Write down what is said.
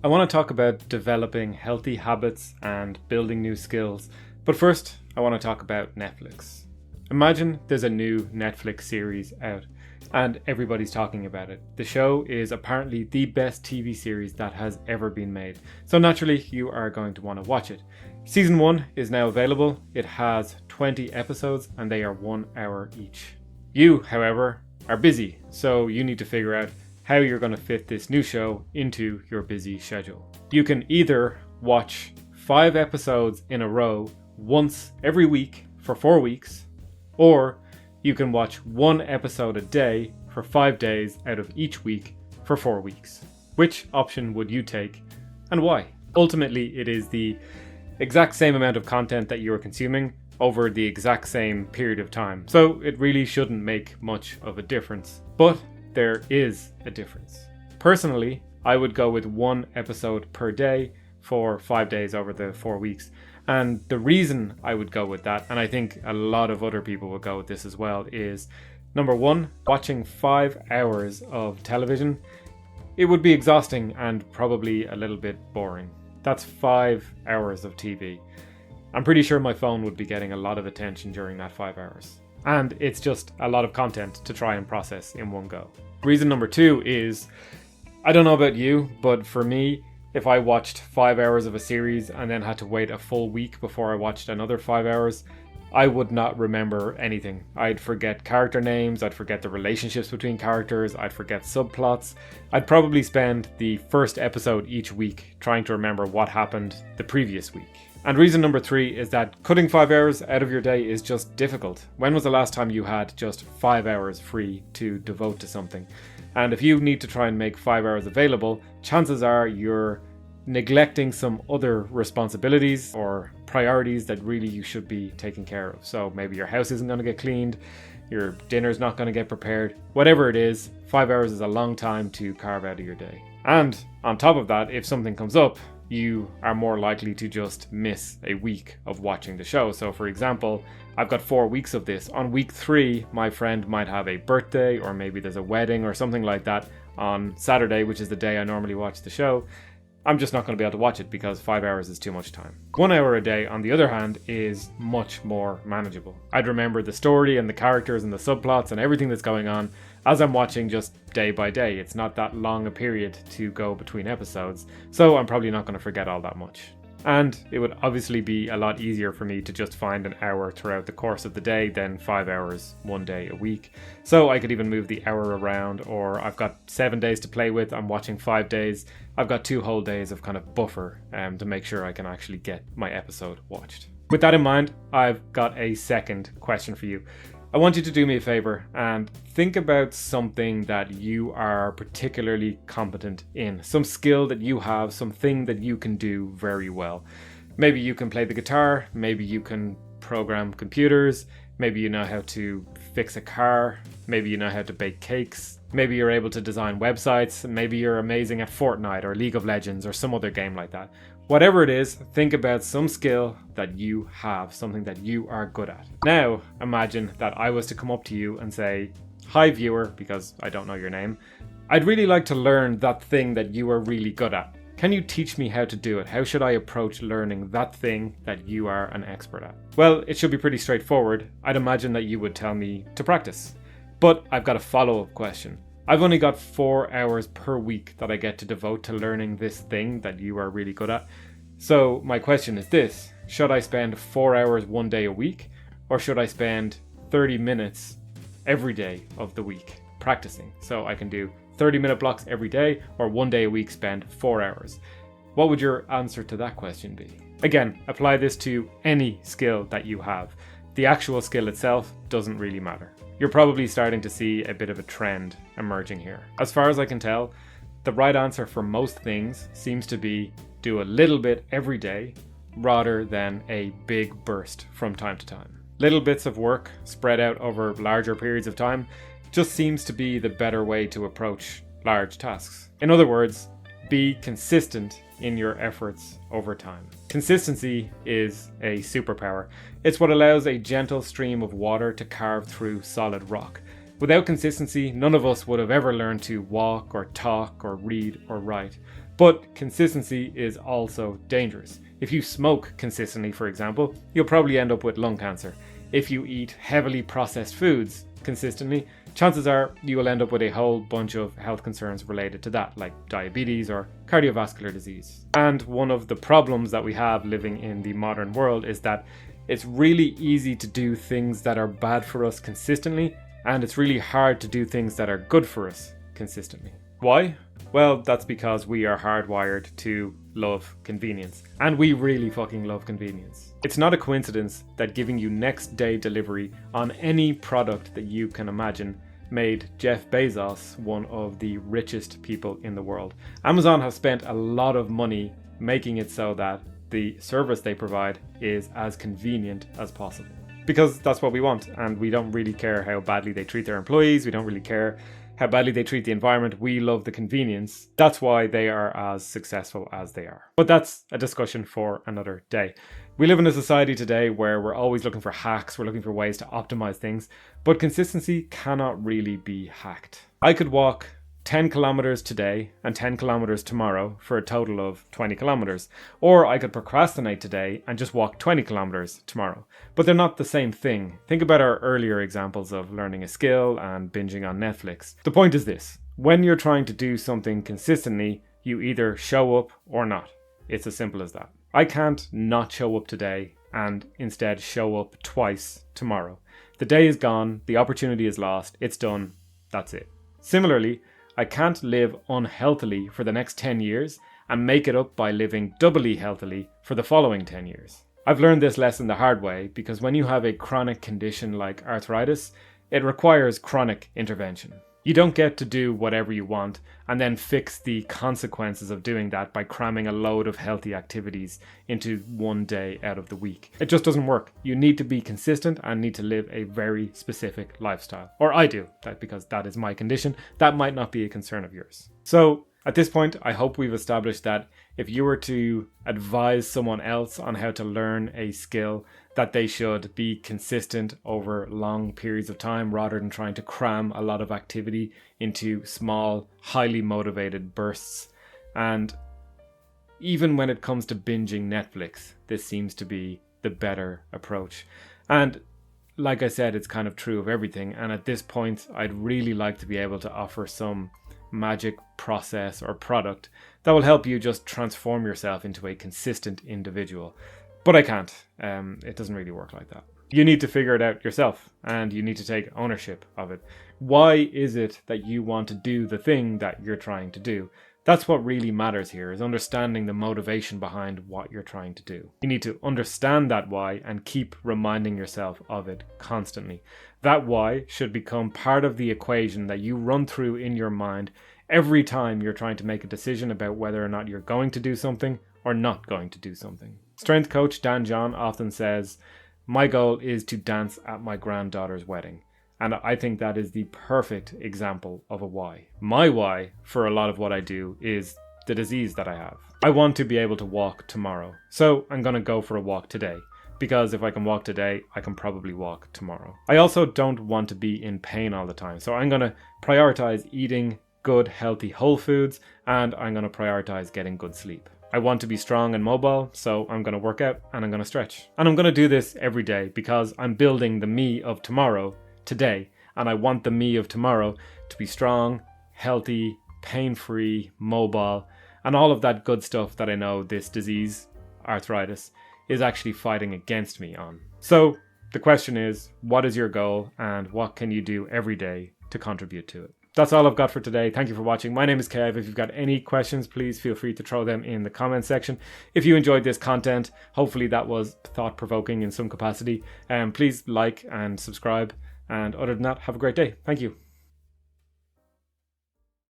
I want to talk about developing healthy habits and building new skills. But first, I want to talk about Netflix. Imagine there's a new Netflix series out and everybody's talking about it. The show is apparently the best TV series that has ever been made. So naturally, you are going to want to watch it. Season 1 is now available. It has 20 episodes and they are 1 hour each. You, however, are busy, so you need to figure out how you're going to fit this new show into your busy schedule. You can either watch 5 episodes in a row once every week for 4 weeks, or you can watch 1 episode a day for 5 days out of each week for 4 weeks. Which option would you take and why? Ultimately, it is the exact same amount of content that you are consuming over the exact same period of time. So it really shouldn't make much of a difference. But there is a difference. Personally, I would go with 1 episode per day for 5 days over the 4 weeks. And the reason I would go with that, and I think a lot of other people will go with this as well, is number 1, watching 5 hours of television, it would be exhausting and probably a little bit boring. That's 5 hours of TV. I'm pretty sure my phone would be getting a lot of attention during that 5 hours. And it's just a lot of content to try and process in one go. Reason number 2 is, I don't know about you, but for me, if I watched 5 hours of a series and then had to wait a full week before I watched another 5 hours, I would not remember anything. I'd forget character names, I'd forget the relationships between characters, I'd forget subplots. I'd probably spend the first episode each week trying to remember what happened the previous week. And reason number 3 is that cutting 5 hours out of your day is just difficult. When was the last time you had just 5 hours free to devote to something? And if you need to try and make 5 hours available, chances are you're neglecting some other responsibilities or priorities that really you should be taking care of. So maybe your house isn't going to get cleaned, your dinner's not going to get prepared. Whatever it is, 5 hours is a long time to carve out of your day. And on top of that, if something comes up, you are more likely to just miss a week of watching the show. So for example, I've got 4 weeks of this. On week 3, my friend might have a birthday, or maybe there's a wedding or something like that on Saturday, which is the day I normally watch the show. I'm just not going to be able to watch it because 5 hours is too much time. 1 hour a day, on the other hand, is much more manageable. I'd remember the story and the characters and the subplots and everything that's going on as I'm watching just day by day. It's not that long a period to go between episodes, so I'm probably not going to forget all that much. And it would obviously be a lot easier for me to just find an hour throughout the course of the day than 5 hours 1 day a week. So I could even move the hour around, or I've got 7 days to play with, I'm watching 5 days. I've got 2 whole days of kind of buffer to make sure I can actually get my episode watched. With that in mind, I've got a second question for you. I want you to do me a favor and think about something that you are particularly competent in. Some skill that you have, something that you can do very well. Maybe you can play the guitar, maybe you can program computers, maybe you know how to fix a car, maybe you know how to bake cakes, maybe you're able to design websites, maybe you're amazing at Fortnite or League of Legends or some other game like that. Whatever it is, think about some skill that you have, something that you are good at. Now, imagine that I was to come up to you and say, "Hi viewer," because I don't know your name, "I'd really like to learn that thing that you are really good at. Can you teach me how to do it? How should I approach learning that thing that you are an expert at?" Well, it should be pretty straightforward. I'd imagine that you would tell me to practice. But I've got a follow-up question. I've only got 4 hours per week that I get to devote to learning this thing that you are really good at. So my question is this: should I spend 4 hours 1 day a week, or should I spend 30 minutes every day of the week practicing? So I can do 30-minute blocks every day, or 1 day a week spend 4 hours. What would your answer to that question be? Again, apply this to any skill that you have. The actual skill itself doesn't really matter. You're probably starting to see a bit of a trend emerging here. As far as I can tell, the right answer for most things seems to be do a little bit every day rather than a big burst from time to time. Little bits of work spread out over larger periods of time just seems to be the better way to approach large tasks. In other words, be consistent in your efforts over time. Consistency is a superpower. It's what allows a gentle stream of water to carve through solid rock. Without consistency, none of us would have ever learned to walk or talk or read or write. But consistency is also dangerous. If you smoke consistently, for example, you'll probably end up with lung cancer. If you eat heavily processed foods consistently, chances are you will end up with a whole bunch of health concerns related to that, like diabetes or cardiovascular disease. And one of the problems that we have living in the modern world is that it's really easy to do things that are bad for us consistently, and it's really hard to do things that are good for us consistently. Why? Well, that's because we are hardwired to love convenience. And we really fucking love convenience. It's not a coincidence that giving you next day delivery on any product that you can imagine made Jeff Bezos one of the richest people in the world. Amazon have spent a lot of money making it so that the service they provide is as convenient as possible. Because that's what we want, and we don't really care how badly they treat their employees, we don't really care how badly they treat the environment, we love the convenience. That's why they are as successful as they are. But that's a discussion for another day. We live in a society today where we're always looking for hacks, we're looking for ways to optimize things, but consistency cannot really be hacked. I could walk 10 kilometers today and 10 kilometers tomorrow for a total of 20 kilometers. Or I could procrastinate today and just walk 20 kilometers tomorrow. But they're not the same thing. Think about our earlier examples of learning a skill and binging on Netflix. The point is this: when you're trying to do something consistently, you either show up or not. It's as simple as that. I can't not show up today and instead show up twice tomorrow. The day is gone, the opportunity is lost, it's done, that's it. Similarly, I can't live unhealthily for the next 10 years and make it up by living doubly healthily for the following 10 years. I've learned this lesson the hard way because when you have a chronic condition like arthritis, it requires chronic intervention. You don't get to do whatever you want and then fix the consequences of doing that by cramming a load of healthy activities into one day out of the week. It just doesn't work. You need to be consistent and need to live a very specific lifestyle. Or I do, because that is my condition. That might not be a concern of yours. So at this point, I hope we've established that if you were to advise someone else on how to learn a skill, that they should be consistent over long periods of time rather than trying to cram a lot of activity into small, highly motivated bursts. And even when it comes to binging Netflix, this seems to be the better approach. And like I said, it's kind of true of everything. And at this point, I'd really like to be able to offer some magic process or product that will help you just transform yourself into a consistent individual. But I can't. It doesn't really work like that. You need to figure it out yourself and you need to take ownership of it. Why is it that you want to do the thing that you're trying to do? That's what really matters here, is understanding the motivation behind what you're trying to do. You need to understand that why and keep reminding yourself of it constantly. That why should become part of the equation that you run through in your mind every time you're trying to make a decision about whether or not you're going to do something or not going to do something. Strength coach Dan John often says, "My goal is to dance at my granddaughter's wedding." And I think that is the perfect example of a why. My why for a lot of what I do is the disease that I have. I want to be able to walk tomorrow. So I'm going to go for a walk today. Because if I can walk today, I can probably walk tomorrow. I also don't want to be in pain all the time. So I'm going to prioritize eating good, healthy whole foods, and I'm going to prioritize getting good sleep. I want to be strong and mobile, so I'm going to work out and I'm going to stretch. And I'm going to do this every day because I'm building the me of tomorrow today, and I want the me of tomorrow to be strong, healthy, pain-free, mobile, and all of that good stuff that I know this disease, arthritis, is actually fighting against me on. So the question is, what is your goal and what can you do every day to contribute to it? That's all I've got for today. Thank you for watching. My name is Kev. If you've got any questions, please feel free to throw them in the comment section. If you enjoyed this content, hopefully that was thought-provoking in some capacity, please like and subscribe. And other than that, have a great day. Thank you.